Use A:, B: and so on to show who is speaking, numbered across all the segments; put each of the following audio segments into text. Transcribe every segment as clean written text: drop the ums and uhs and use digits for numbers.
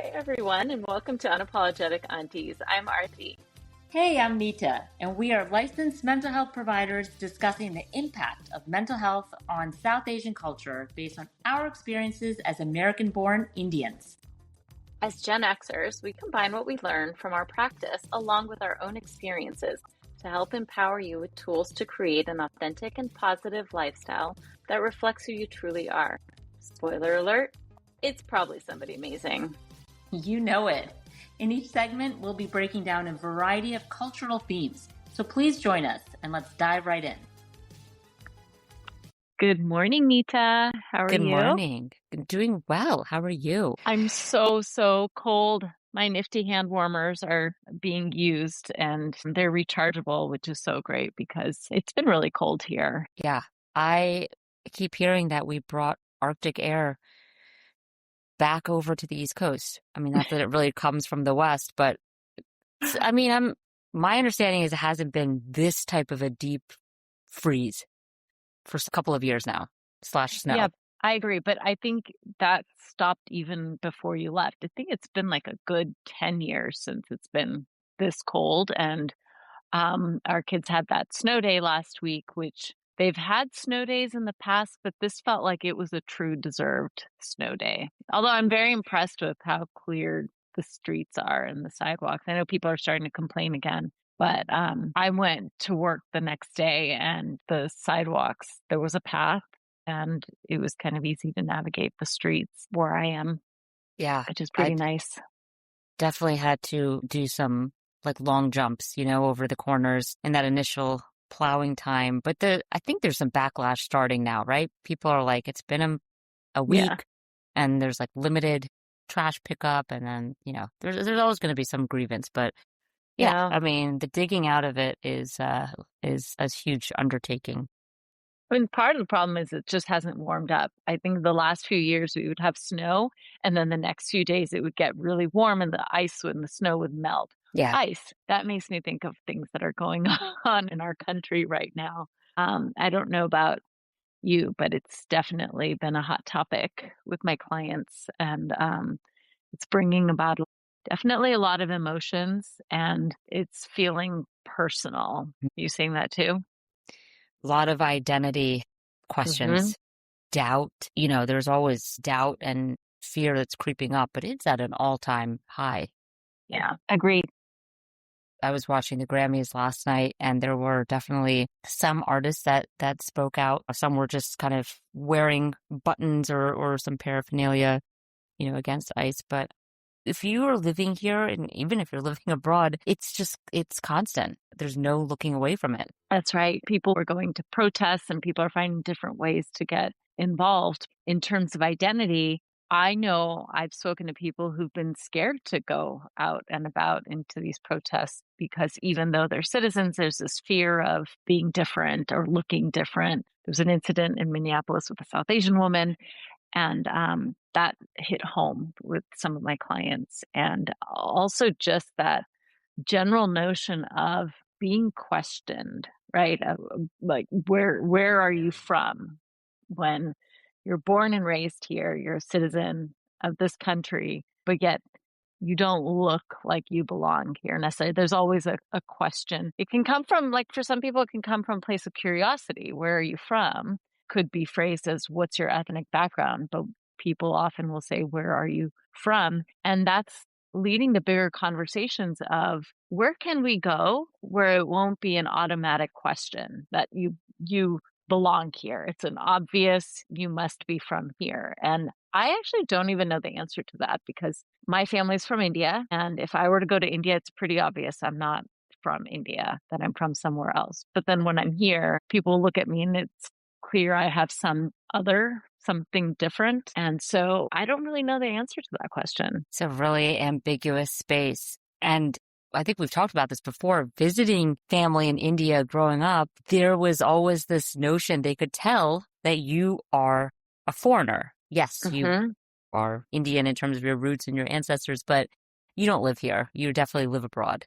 A: Hey everyone, and welcome to Unapologetic Aunties. I'm Aarti.
B: Hey, I'm Nita, and we are licensed mental health providers discussing the impact of mental health on South Asian culture based on our experiences as American-born Indians.
A: As Gen Xers, we combine what we learn from our practice along with our own experiences to help empower you with tools to create an authentic and positive lifestyle that reflects who you truly are. Spoiler alert, it's probably somebody amazing.
B: You know it. In each segment, we'll be breaking down a variety of cultural themes. So please join us and let's dive right in.
A: Good morning, Nita. How are you?
C: Good morning. Doing well. How are you?
A: I'm so cold. My nifty hand warmers are being used and they're rechargeable, which is so great because it's been really cold here.
C: Yeah, I keep hearing that we brought Arctic air back over to the East Coast. I mean, not that it really comes from the West, but my understanding is it hasn't been this type of a deep freeze for a couple of years now, /snow.
A: Yeah, I agree. But I think that stopped even before you left. I think it's been like a good 10 years since it's been this cold. And our kids had that snow day last week, which they've had snow days in the past, but this felt like it was a true deserved snow day. Although I'm very impressed with how clear the streets are and the sidewalks. I know people are starting to complain again, but I went to work the next day and the sidewalks, there was a path and it was kind of easy to navigate the streets where I am.
C: Yeah,
A: which is pretty nice.
C: Definitely had to do some like long jumps, over the corners in that initial plowing time. But I think there's some backlash starting now, right? People are like, it's been a week and there's like limited trash pickup. And then, there's always going to be some grievance. But yeah, I mean, the digging out of it is a huge undertaking.
A: I mean, part of the problem is it just hasn't warmed up. I think the last few years we would have snow and then the next few days it would get really warm and the ice and the snow would melt.
C: Yeah.
A: Ice. That makes me think of things that are going on in our country right now. I don't know about you, but it's definitely been a hot topic with my clients and it's bringing about definitely a lot of emotions and it's feeling personal. You seeing that too?
C: A lot of identity questions, doubt, there's always doubt and fear that's creeping up, but it's at an all-time high.
A: Yeah, agreed.
C: I was watching the Grammys last night and there were definitely some artists that spoke out. Some were just kind of wearing buttons or some paraphernalia, against ICE. But if you are living here and even if you're living abroad, it's constant. There's no looking away from it.
A: That's right. People are going to protests and people are finding different ways to get involved. In terms of identity, I know I've spoken to people who've been scared to go out and about into these protests because even though they're citizens, there's this fear of being different or looking different. There was an incident in Minneapolis with a South Asian woman, and that hit home with some of my clients. And also just that general notion of being questioned, right? Like, where are you from? When you're born and raised here, you're a citizen of this country, but yet you don't look like you belong here necessarily. There's always a question. It can come from, like, for some people, it can come from a place of curiosity. Where are you from? Could be phrased as, what's your ethnic background? But people often will say, where are you from? And that's leading to bigger conversations of where can we go where it won't be an automatic question that you belong here. It's an obvious, you must be from here. And I actually don't even know the answer to that because my family's from India. And if I were to go to India, it's pretty obvious I'm not from India, that I'm from somewhere else. But then when I'm here, people look at me and it's clear I have something different. And so I don't really know the answer to that question.
C: It's a really ambiguous space. And I think we've talked about this before. Visiting family in India growing up, there was always this notion they could tell that you are a foreigner. Yes, you are Indian in terms of your roots and your ancestors, but you don't live here. You definitely live abroad.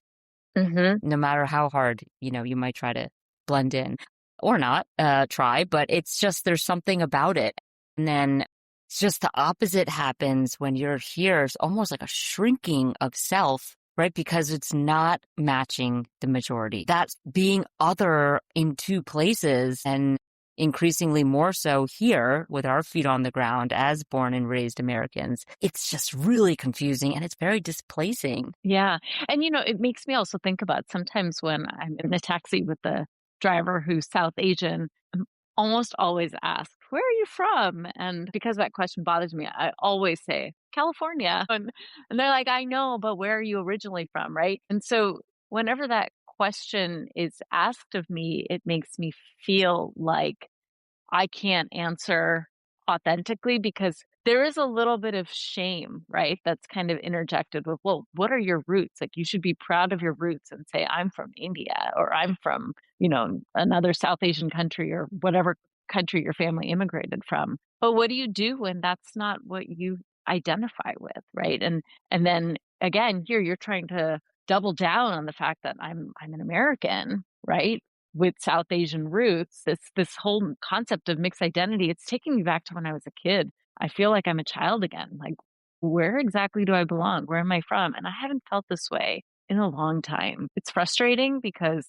C: No matter how hard, you might try to blend in or not try, but it's just there's something about it. And then It's just the opposite happens when you're here. It's almost like a shrinking of self, right? Because it's not matching the majority. That's being other in two places, and increasingly more so here with our feet on the ground as born and raised Americans. It's just really confusing and it's very displacing.
A: Yeah. And, it makes me also think about sometimes when I'm in a taxi with the driver who's South Asian, I'm almost always asked, "Where are you from?" And because that question bothers me, I always say, "California." And they're like, "I know, but where are you originally from?" Right. And so whenever that question is asked of me, it makes me feel like I can't answer authentically because there is a little bit of shame, right? That's kind of interjected with, well, what are your roots? Like you should be proud of your roots and say, I'm from India or I'm from, another South Asian country or whatever country your family immigrated from. But what do you do when that's not what you identify with, right? And then again, here you're trying to double down on the fact that I'm an American, right? With South Asian roots, this whole concept of mixed identity, it's taking me back to when I was a kid. I feel like I'm a child again. Like, where exactly do I belong? Where am I from? And I haven't felt this way in a long time. It's frustrating because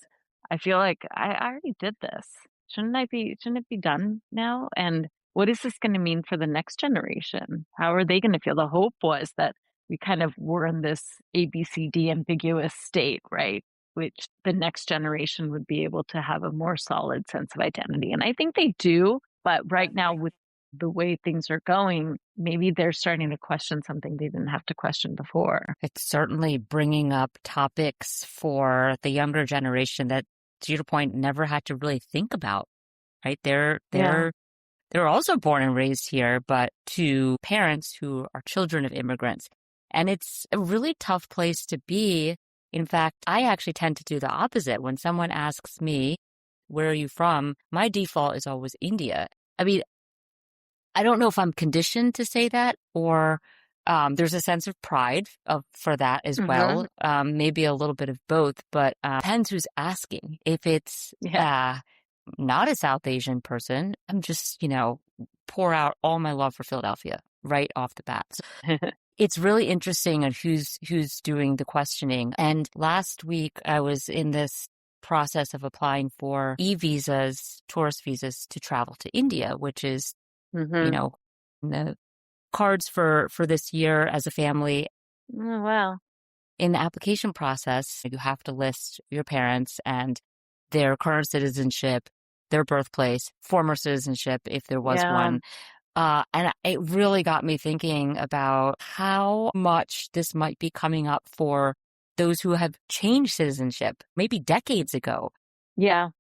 A: I feel like I already did this. Shouldn't it be done now? And what is this going to mean for the next generation? How are they going to feel? The hope was that we kind of were in this ABCD ambiguous state, right? Which the next generation would be able to have a more solid sense of identity. And I think they do, but right now with the way things are going, maybe they're starting to question something they didn't have to question before.
C: It's certainly bringing up topics for the younger generation that, to your point, never had to really think about, right?
A: Yeah.
C: They're also born and raised here, but to parents who are children of immigrants. And it's a really tough place to be. In fact, I actually tend to do the opposite. When someone asks me, where are you from? My default is always India. I mean, I don't know if I'm conditioned to say that or there's a sense of pride for that as
A: Hmm.
C: well. Maybe a little bit of both, but depends who's asking. If it's
A: Yeah.
C: not a South Asian person, I'm just, pour out all my love for Philadelphia right off the bat. So it's really interesting on who's doing the questioning. And last week I was in this process of applying for e-visas, tourist visas to travel to India, which is,
A: Hmm.
C: in the cards for this year as a family.
A: Oh, wow.
C: In the application process, you have to list your parents and their current citizenship, their birthplace, former citizenship, if there was
A: Yeah.
C: one. And it really got me thinking about how much this might be coming up for those who have changed citizenship, maybe decades ago.
A: Yeah.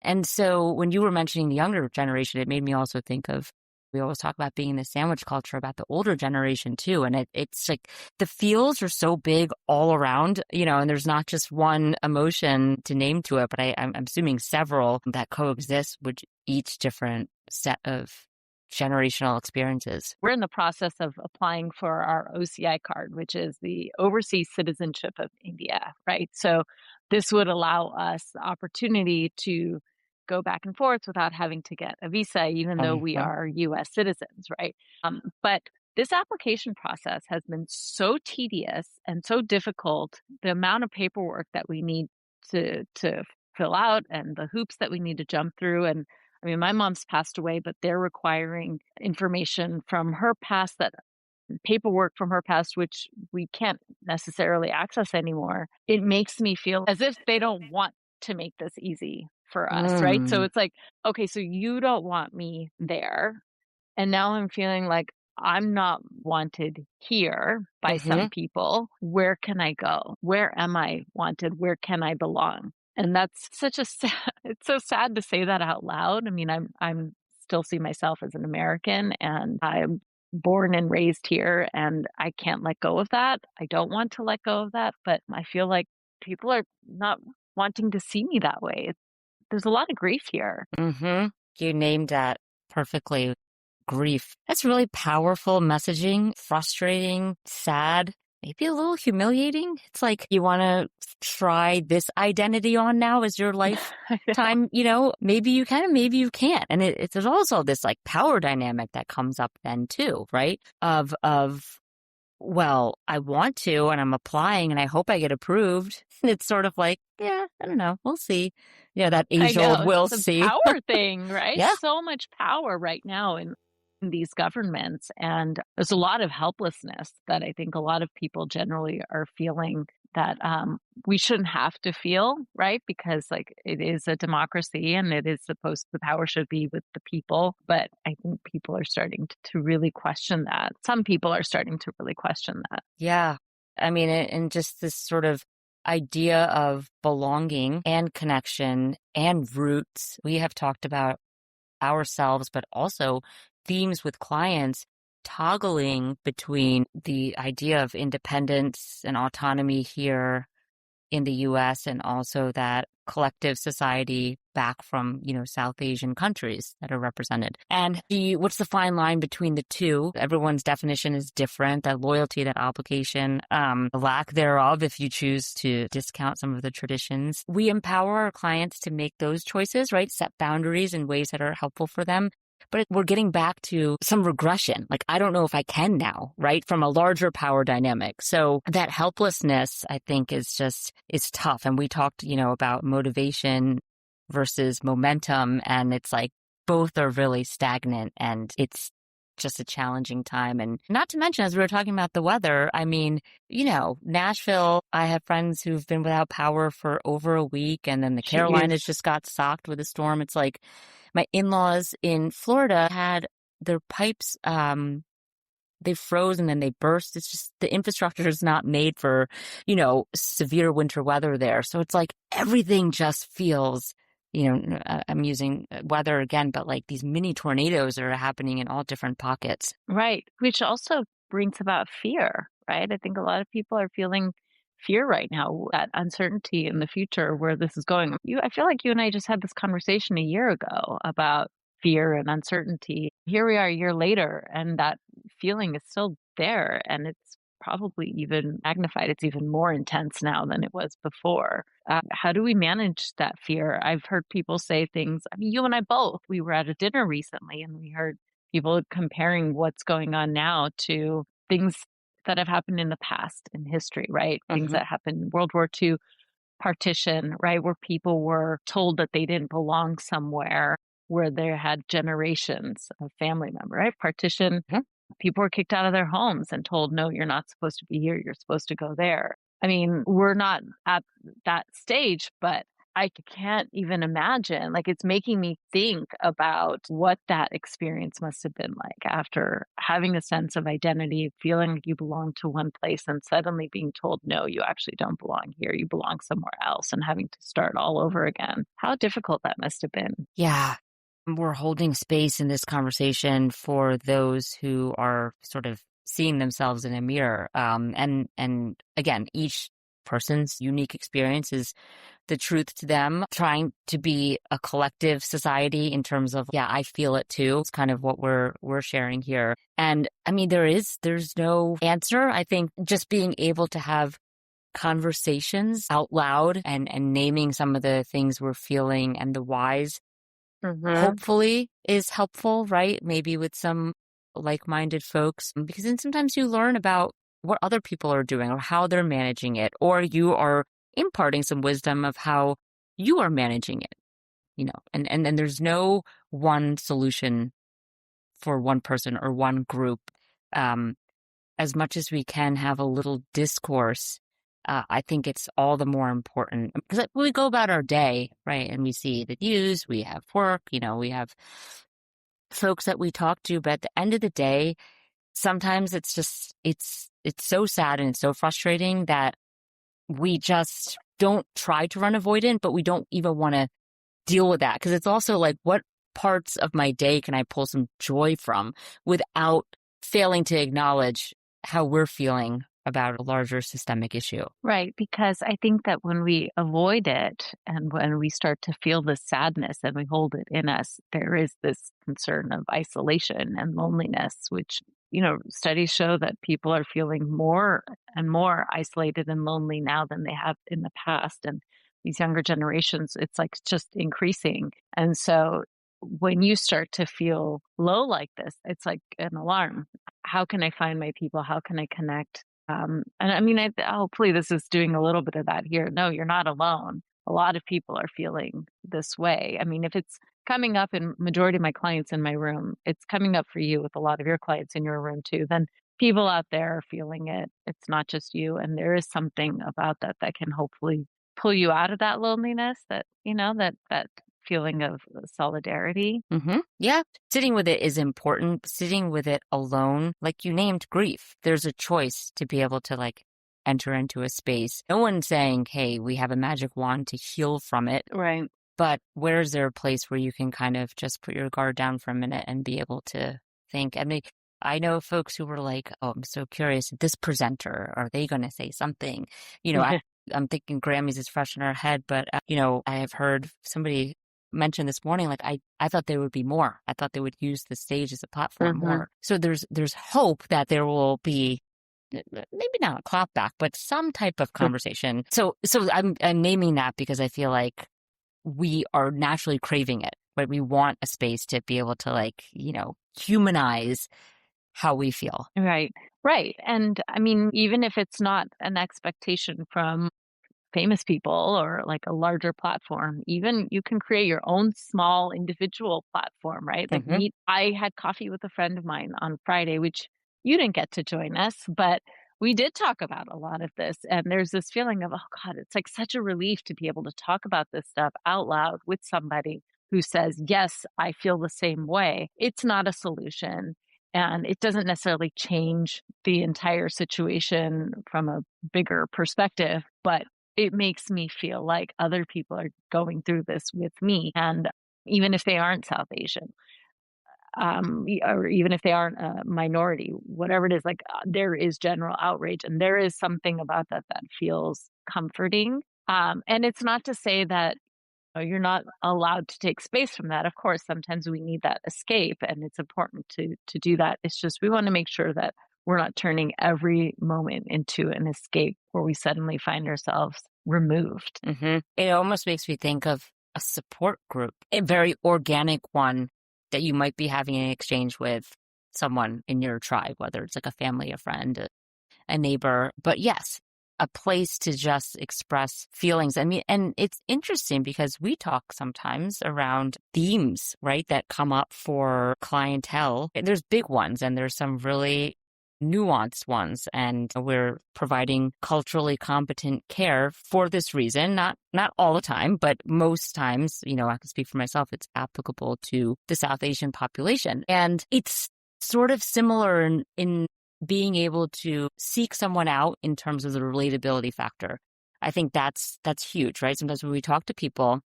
C: And so when you were mentioning the younger generation, it made me also think of, we always talk about being in the sandwich culture about the older generation too. And it's like the feels are so big all around, and there's not just one emotion to name to it, but I'm assuming several that coexist with each different set of generational experiences.
A: We're in the process of applying for our OCI card, which is the Overseas Citizenship of India, right? So this would allow us the opportunity to go back and forth without having to get a visa, even though we
C: Uh-huh.
A: are US citizens, right? But this application process has been so tedious and so difficult. The amount of paperwork that we need to fill out and the hoops that we need to jump through. And I mean, my mom's passed away, but they're requiring information from her past, that paperwork from her past, which we can't necessarily access anymore. It makes me feel as if they don't want to make this easy for us, right? So
C: Mm.
A: it's like, okay, so you don't want me there. And now I'm feeling like I'm not wanted here by some
C: Hmm.
A: people. Where can I go? Where am I wanted? Where can I belong? And that's such a sad, it's so sad to say that out loud. I mean, I'm still see myself as an American and I'm born and raised here and I can't let go of that. I don't want to let go of that, but I feel like people are not wanting to see me that way. There's a lot of grief here.
C: Hmm. You named that perfectly. Grief. That's really powerful messaging, frustrating, sad. maybe a little humiliating. It's like, you want to try this identity on now as your
A: I know.
C: lifetime, maybe you can, maybe you can't. And there's also this like power dynamic that comes up then too, right? Well, I want to, and I'm applying, and I hope I get approved. And it's sort of like, yeah, I don't know. We'll see. Yeah, that
A: I
C: age old,
A: know, it's
C: we'll
A: the
C: see.
A: power thing, right?
C: Yeah.
A: So much power right now in these governments, and there's a lot of helplessness that I think a lot of people generally are feeling that, we shouldn't have to feel, right? Because, like, it is a democracy and it is supposed the power should be with the people, but I think people are starting to really question that. Some people are starting to really question that.
C: Yeah. I mean, and just this sort of idea of belonging and connection and roots. We have talked about ourselves, but also themes with clients toggling between the idea of independence and autonomy here in the US and also that collective society back from, South Asian countries that are represented. And what's the fine line between the two? Everyone's definition is different. That loyalty, that obligation, the lack thereof, if you choose to discount some of the traditions. We empower our clients to make those choices, right? Set boundaries in ways that are helpful for them. But we're getting back to some regression. Like, I don't know if I can now, right? From a larger power dynamic. So that helplessness, I think, is tough. And we talked, about motivation versus momentum. And it's like both are really stagnant and it's just a challenging time. And not to mention, as we were talking about the weather, I mean, Nashville, I have friends who've been without power for over a week. And then the Carolinas
A: Jeez.
C: just got socked with a storm. It's like, my in-laws in Florida had their pipes, they froze and then they burst. It's just the infrastructure is not made for, severe winter weather there. So it's like everything just feels, I'm using weather again, but like these mini tornadoes are happening in all different pockets.
A: Right, which also brings about fear, right? I think a lot of people are feeling fear right now, that uncertainty in the future where this is going. I feel like you and I just had this conversation a year ago about fear and uncertainty. Here we are a year later, and that feeling is still there, and it's probably even magnified. It's even more intense now than it was before. How do we manage that fear? I've heard people say things. I mean, you and I both. We were at a dinner recently, and we heard people comparing what's going on now to things that have happened in the past in history, right? Things
C: Hmm.
A: that happened in World War II, partition, right? Where people were told that they didn't belong somewhere, where they had generations of family member, right? Partition, people were kicked out of their homes and told, no, you're not supposed to be here. You're supposed to go there. I mean, we're not at that stage, but I can't even imagine. Like, it's making me think about what that experience must have been like after having a sense of identity, feeling like you belong to one place, and suddenly being told, no, you actually don't belong here. You belong somewhere else, and having to start all over again. How difficult that must have been.
C: Yeah. We're holding space in this conversation for those who are sort of seeing themselves in a mirror. And again, each person's unique experience is the truth to them, trying to be a collective society in terms of, yeah, I feel it too. It's kind of what we're sharing here. And I mean, there's no answer. I think just being able to have conversations out loud and naming some of the things we're feeling and the whys
A: Hmm.
C: hopefully is helpful, right? Maybe with some like-minded folks, because then sometimes you learn about what other people are doing or how they're managing it, or you are imparting some wisdom of how you are managing it, and then there's no one solution for one person or one group. Um, as much as we can have a little discourse, I think it's all the more important because we go about our day, right? And we see the news, we have work, we have folks that we talk to, but at the end of the day, sometimes it's just, it's so sad and it's so frustrating that we just don't try to run avoidant, but we don't even want to deal with that because it's also like, what parts of my day can I pull some joy from without failing to acknowledge how we're feeling about a larger systemic issue?
A: Right, because I think that when we avoid it and when we start to feel this sadness and we hold it in us, there is this concern of isolation and loneliness, which studies show that people are feeling more and more isolated and lonely now than they have in the past. And these younger generations, it's like just increasing. And so when you start to feel low like this, it's like an alarm. How can I find my people? How can I connect? And I mean, hopefully this is doing a little bit of that here. No, you're not alone. A lot of people are feeling this way. I mean, if it's coming up in majority of my clients in my room, it's coming up for you with a lot of your clients in your room too, then people out there are feeling it. It's not just you. And there is something about that that can hopefully pull you out of that loneliness, that feeling of solidarity.
C: Yeah. Sitting with it is important. Sitting with it alone, like you named grief, there's a choice to be able to like enter into a space. No one's saying, hey, we have a magic wand to heal from it.
A: Right.
C: But where is there a place where you can kind of just put your guard down for a minute and be able to think? I mean, I know folks who were like, oh, I'm so curious, this presenter, are they going to say something? I'm thinking Grammys is fresh in our head, but, I have heard somebody mention this morning, like, I thought there would be more. I thought they would use the stage as a platform more. So there's hope that there will be maybe not a clapback, but some type of conversation. So I'm naming that because I feel like we are naturally craving it, but we want a space to be able to like, humanize how we feel.
A: Right. Right. And I mean, even if it's not an expectation from famous people or like a larger platform, even you can create your own small individual platform, right? Like I had coffee with a friend of mine on Friday, which you didn't get to join us, but we did talk about a lot of this. And there's this feeling of, oh God, it's like such a relief to be able to talk about this stuff out loud with somebody who says, yes, I feel the same way. It's not a solution. And it doesn't necessarily change the entire situation from a bigger perspective, but it makes me feel like other people are going through this with me. And even if they aren't South Asian, or even if they aren't a minority, whatever it is, like there is general outrage. And there is something about that that feels comforting. And it's not to say that you're not allowed to take space from that. Of course, sometimes we need that escape, and it's important to do that. It's just we want to make sure that we're not turning every moment into an escape where we suddenly find ourselves removed.
C: It almost makes me think of a support group, a very organic one that you might be having an exchange with someone in your tribe, whether it's like a family, a friend, a neighbor. But yes, a place to just express feelings. I mean, and it's interesting because we talk sometimes around themes, right, that come up for clientele. There's big ones and there's some really nuanced ones, and we're providing culturally competent care for this reason, not all the time, but most times, I can speak for myself, it's applicable to the South Asian population. And it's sort of similar in being able to seek someone out in terms of the relatability factor. I think that's huge, right? Sometimes when we talk to people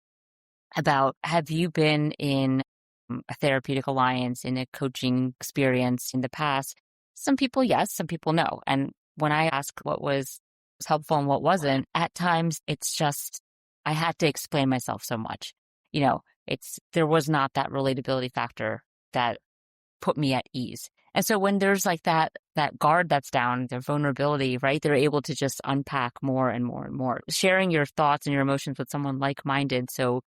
C: about, have you been in a therapeutic alliance, in a coaching experience in the past? Some people, yes, some people, no. And when I ask what was helpful and what wasn't, at times it's just, I had to explain myself so much. There was not that relatability factor that put me at ease. And so when there's like that guard that's down, their vulnerability, right? They're able to just unpack more and more and more. Sharing your thoughts and your emotions with someone like-minded so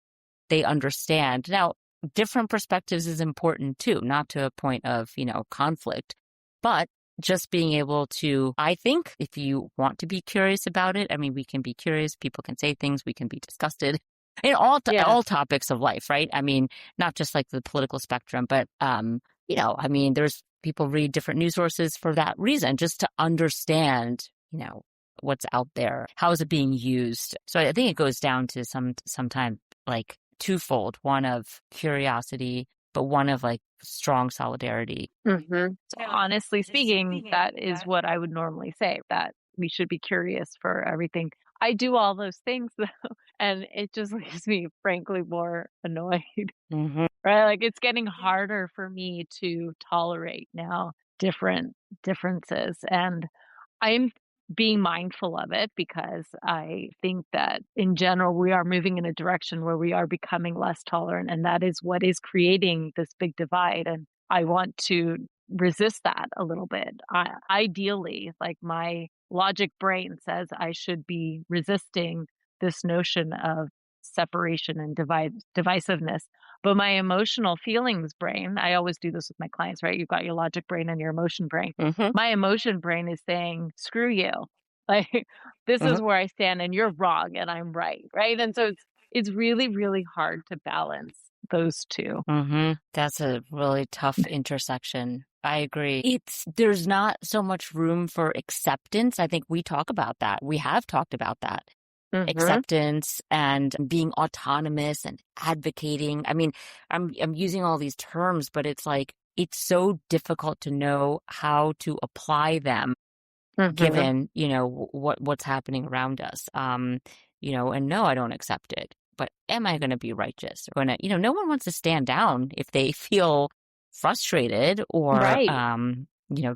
C: they understand. Now, different perspectives is important too, not to a point of, conflict, but just being able to, I think if you want to be curious about it, I mean, we can be curious, people can say things, we can be disgusted in all topics of life, right? I mean, not just like the political spectrum, but, I mean, there's people read different news sources for that reason, just to understand, what's out there. How is it being used? So I think it goes down to sometime like twofold, one of curiosity, but one of like strong solidarity.
A: So honestly speaking, that is what I would normally say, that we should be curious for everything. I do all those things though, and it just leaves me frankly more annoyed. Right? Like it's getting harder for me to tolerate now different differences. And I'm being mindful of it because I think that in general, we are moving in a direction where we are becoming less tolerant. And that is what is creating this big divide. And I want to resist that a little bit. Ideally, like my logic brain says I should be resisting this notion of separation and divisiveness. But my emotional feelings brain, I always do this with my clients, right? You've got your logic brain and your emotion brain.
C: Mm-hmm.
A: My emotion brain is saying, screw you. Like, this
C: Mm-hmm.
A: is where I stand and you're wrong and I'm right. Right. And so it's really, really hard to balance those two.
C: Mm-hmm. That's a really tough intersection. I agree. There's not so much room for acceptance. I think we talk about that. We have talked about that.
A: Mm-hmm.
C: Acceptance and being autonomous and advocating. I mean, I'm using all these terms, but it's like it's so difficult to know how to apply them
A: Mm-hmm.
C: given, what's happening around us. And no, I don't accept it. But am I going to be righteous? No one wants to stand down if they feel frustrated or,
A: Right.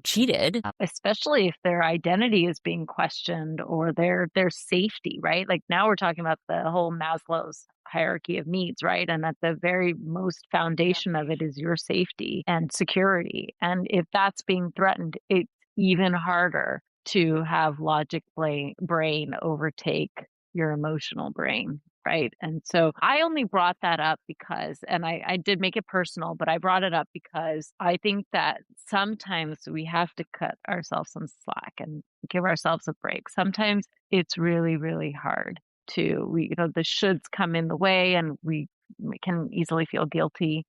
C: cheated.
A: Especially if their identity is being questioned or their safety, right? Like now we're talking about the whole Maslow's hierarchy of needs, right? And at the very most foundation of it is your safety and security. And if that's being threatened, it's even harder to have logic brain overtake your emotional brain. Right. And so I only brought that up because, and I did make it personal, but I brought it up because I think that sometimes we have to cut ourselves some slack and give ourselves a break. Sometimes it's really, really hard the shoulds come in the way and we can easily feel guilty.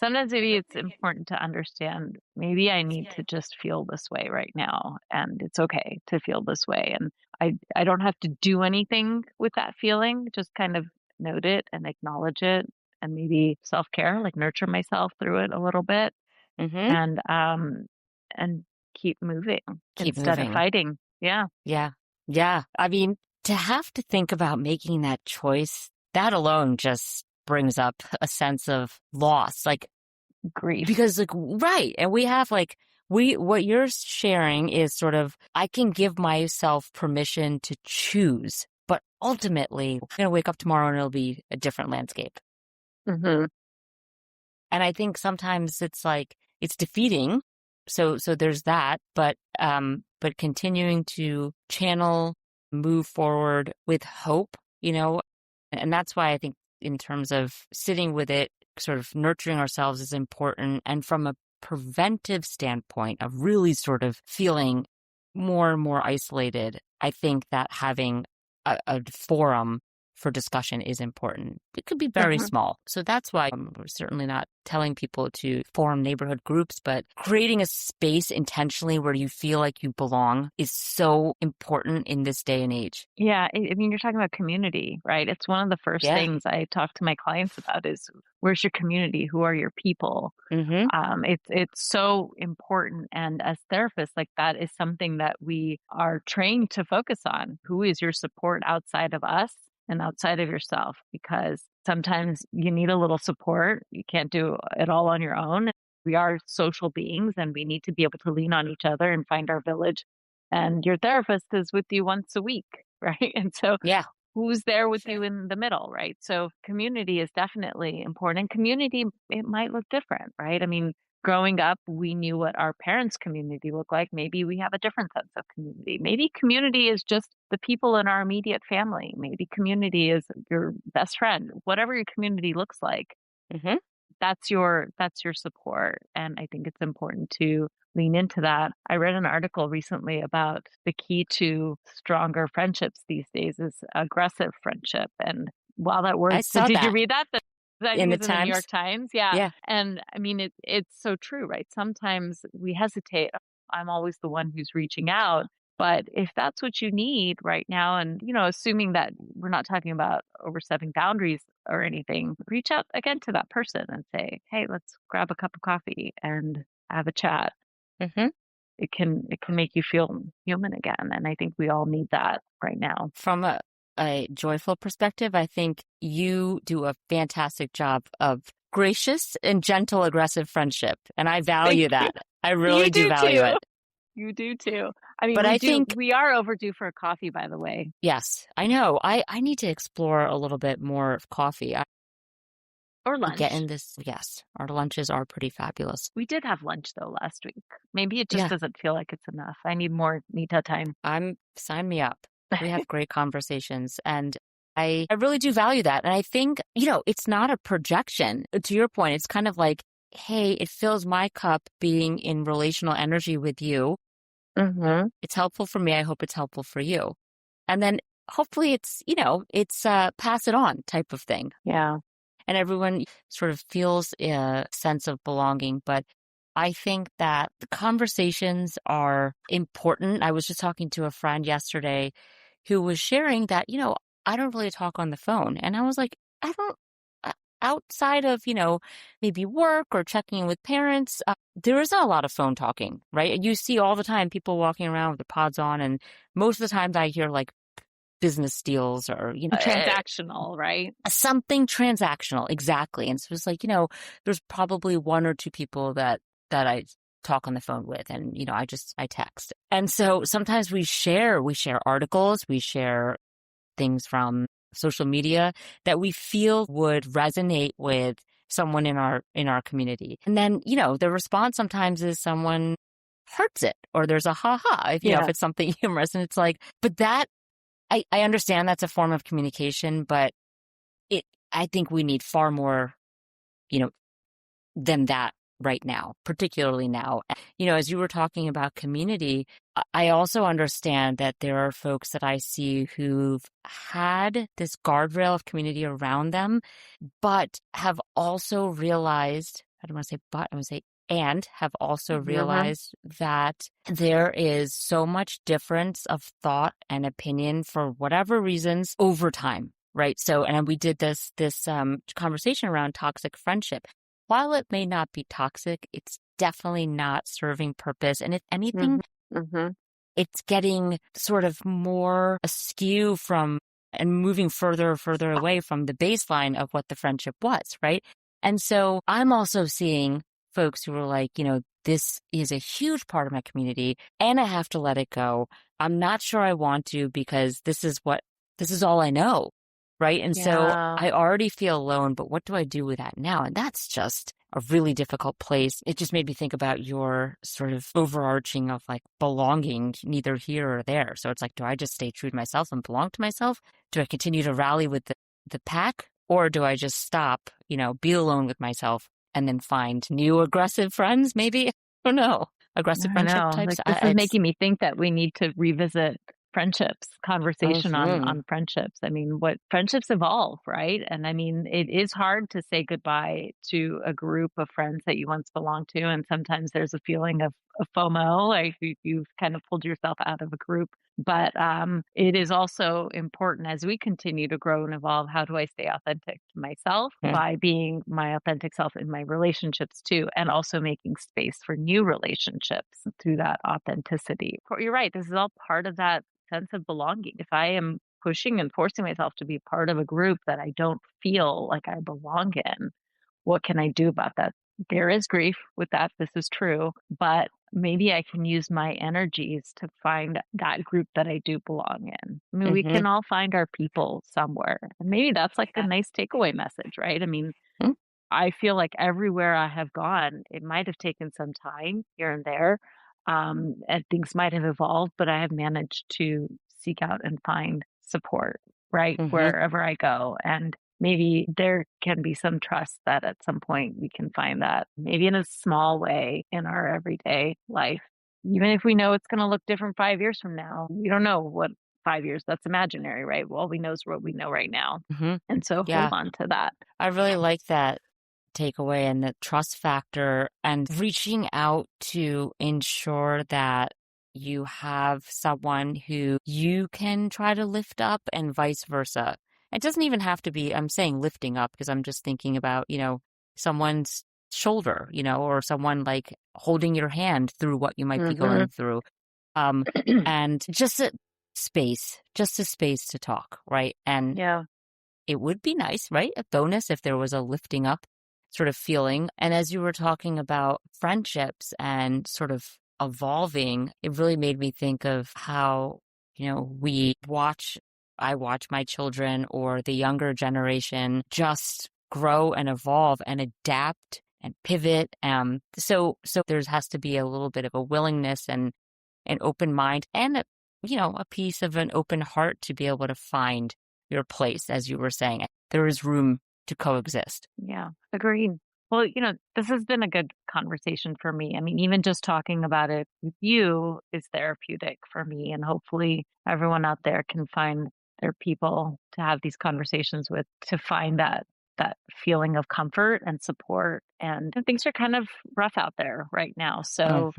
A: Sometimes maybe it's important to understand maybe I need to just feel this way right now and it's okay to feel this way. And I don't have to do anything with that feeling, just kind of note it and acknowledge it and maybe self-care, like nurture myself through it a little bit
C: Mm-hmm.
A: and keep moving
C: Keep
A: instead of
C: moving.
A: fighting. Yeah.
C: Yeah. Yeah. I mean, to have to think about making that choice, that alone just brings up a sense of loss. Like,
A: Grief.
C: because right. And we have what you're sharing is sort of, I can give myself permission to choose, but ultimately I'm going to wake up tomorrow and it'll be a different landscape.
A: Hmm.
C: And I think sometimes it's like, it's defeating. So there's that, but continuing to channel, move forward with hope, and that's why I think in terms of sitting with it, sort of nurturing ourselves is important. And from a preventive standpoint of really sort of feeling more and more isolated, I think that having a forum for discussion is important. It could be very
A: Hmm.
C: small. So that's why we're certainly not telling people to form neighborhood groups, but creating a space intentionally where you feel like you belong is so important in this day and age.
A: Yeah. I mean, you're talking about community, right? It's one of the first
C: Yeah.
A: things I talk to my clients about is where's your community? Who are your people?
C: Mm-hmm.
A: It's so important. And as therapists, like that is something that we are trained to focus on. Who is your support outside of us and outside of yourself? Because sometimes you need a little support. You can't do it all on your own. We are social beings and we need to be able to lean on each other and find our village. And your therapist is with you once a week, right? And so
C: Yeah.
A: who's there with you in the middle, right? So community is definitely important. And community, it might look different, right? I mean, growing up, we knew what our parents' community looked like. Maybe we have a different sense of community. Maybe community is just the people in our immediate family. Maybe community is your best friend. Whatever your community looks like,
C: Mm-hmm.
A: that's your support. And I think it's important to lean into that. I read an article recently about the key to stronger friendships these days is aggressive friendship. And while that
C: I
A: word,
C: saw
A: did you
C: that
A: read that? I
C: in
A: think
C: the
A: it's in the New York
C: Times.
A: Times. Yeah.
C: Yeah.
A: And I mean, it's so true, right? Sometimes we hesitate. I'm always the one who's reaching out. But if that's what you need right now, and, assuming that we're not talking about overstepping boundaries or anything, reach out again to that person and say, hey, let's grab a cup of coffee and have a chat.
C: Mm-hmm.
A: It can make you feel human again. And I think we all need that right now.
C: From a joyful perspective, I think you do a fantastic job of gracious and gentle, aggressive friendship. And I
A: Thank
C: value
A: you.
C: that. I
A: You
C: really do
A: do
C: value
A: too.
C: it.
A: You do too. I mean,
C: But I think,
A: we are overdue for a coffee, by the way.
C: yes, I know. I need to explore a little bit more of coffee.
A: Or
C: we get
A: lunch.
C: in this, yes, our lunches are pretty fabulous.
A: We did have lunch though last week. Maybe it just
C: Yeah,
A: doesn't feel like it's enough. I need more Nita time.
C: sign me up. We have great conversations and I really do value that. And I think, it's not a projection. To your point, it's kind of like, hey, it fills my cup being in relational energy with you.
A: Mm-hmm.
C: It's helpful for me. I hope it's helpful for you. And then hopefully it's pass it on type of thing.
A: Yeah.
C: And everyone sort of feels a sense of belonging. But I think that the conversations are important. I was just talking to a friend yesterday who was sharing that, I don't really talk on the phone. And I was like, I don't, outside of, maybe work or checking in with parents, there isn't a lot of phone talking, right? You see all the time people walking around with their pods on. And most of the times I hear like business deals or,
A: Transactional, right?
C: something transactional. Exactly. And so it's like, there's probably one or two people that I talk on the phone with and, I text. And so sometimes we share articles, we share things from social media that we feel would resonate with someone in our community. And then, the response sometimes is someone hurts it or there's a ha if
A: Yeah.
C: it's something humorous. And it's like, but that I understand that's a form of communication, but I think we need far more, you know, than that right now, particularly now. As you were talking about community, I also understand that there are folks that I see who've had this guardrail of community around them, but have also realized, I don't want to say but, I want to say and have also
A: Mm-hmm.
C: realized that there is so much difference of thought and opinion for whatever reasons over time. Right. So, and we did this conversation around toxic friendship. While it may not be toxic, it's definitely not serving purpose. And if anything,
A: Mm-hmm. Mm-hmm.
C: it's getting sort of more askew from and moving further and further away from the baseline of what the friendship was, right? And so I'm also seeing folks who are like, this is a huge part of my community and I have to let it go. I'm not sure I want to because this is all I know. Right. And so
A: Yeah.
C: I already feel alone, but what do I do with that now? And that's just a really difficult place. It just made me think about your sort of overarching of like belonging neither here or there. So it's like, do I just stay true to myself and belong to myself? Do I continue to rally with the pack? Or do I just stop, be alone with myself and then find new aggressive friends? Maybe. I don't know. Aggressive
A: I
C: friendship
A: know.
C: types.
A: Like this is
C: It's,
A: making me think that we need to revisit friendships, conversation on
C: Mhm.
A: on friendships. I mean, what friendships evolve, right? And I mean, it is hard to say goodbye to a group of friends that you once belonged to, and sometimes there's a feeling of FOMO, like you've kind of pulled yourself out of a group. But it is also important as we continue to grow and evolve. How do I stay authentic to myself by being my authentic self in my relationships too, and also making space for new relationships through that authenticity? You're right. This is all part of that sense of belonging. If I am pushing and forcing myself to be part of a group that I don't feel like I belong in, what can I do about that? There is grief with that. This is true. But maybe I can use my energies to find that group that I do belong in. I mean, we
C: Mhm.
A: can all find our people somewhere. And maybe that's like a nice takeaway message, right? I mean,
C: Mhm.
A: I feel like everywhere I have gone, it might have taken some time here and there, and things might have evolved, but I have managed to seek out and find support, right,
C: Mhm.
A: wherever I go. And maybe there can be some trust that at some point we can find that, maybe in a small way in our everyday life. Even if we know it's going to look different 5 years from now, we don't know what 5 years, that's imaginary, right? All we know is what we know right now.
C: Mhm.
A: And so hold
C: Yeah.
A: on to that.
C: I really like that takeaway and the trust factor and reaching out to ensure that you have someone who you can try to lift up and vice versa. It doesn't even have to be, I'm saying lifting up because I'm just thinking about, someone's shoulder, or someone like holding your hand through what you might be
A: Hmm.
C: going through. Um, and just a space to talk, right? And
A: Yeah.
C: it would be nice, right? A bonus if there was a lifting up sort of feeling. And as you were talking about friendships and sort of evolving, it really made me think of how, I watch my children or the younger generation just grow and evolve and adapt and pivot. So there has to be a little bit of a willingness and an open mind and a piece of an open heart to be able to find your place, as you were saying. There is room to coexist.
A: Yeah, agreed. Well, this has been a good conversation for me. I mean, even just talking about it with you is therapeutic for me. And hopefully everyone out there can find their people to have these conversations with, to find that feeling of comfort and support. And things are kind of rough out there right now. So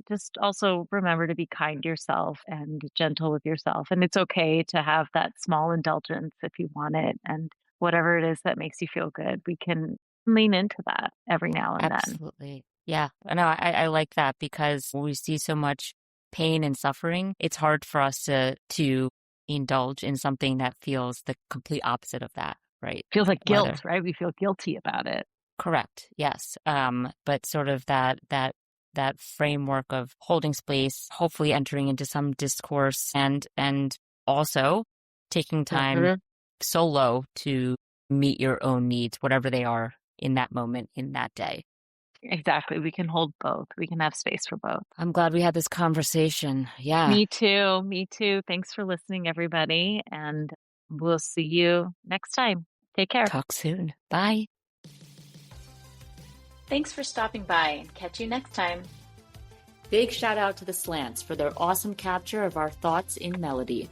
A: just also remember to be kind to yourself and gentle with yourself. And it's okay to have that small indulgence if you want it. And whatever it is that makes you feel good, we can lean into that every now and then.
C: Absolutely. Yeah. No, I like that, because when we see so much pain and suffering, it's hard for us to indulge in something that feels the complete opposite of that, right?
A: Feels like guilt, right? We feel guilty about it.
C: Correct. Yes. But sort of that framework of holding space, hopefully entering into some discourse, and also taking time solo to meet your own needs, whatever they are in that moment, in that day.
A: Exactly. We can hold both. We can have space for both.
C: I'm glad we had this conversation. Yeah.
A: Me too. Me too. Thanks for listening, everybody. And we'll see you next time. Take care.
C: Talk soon. Bye.
B: Thanks for stopping by, and catch you next time. Big shout out to the Slants for their awesome capture of our thoughts in melody.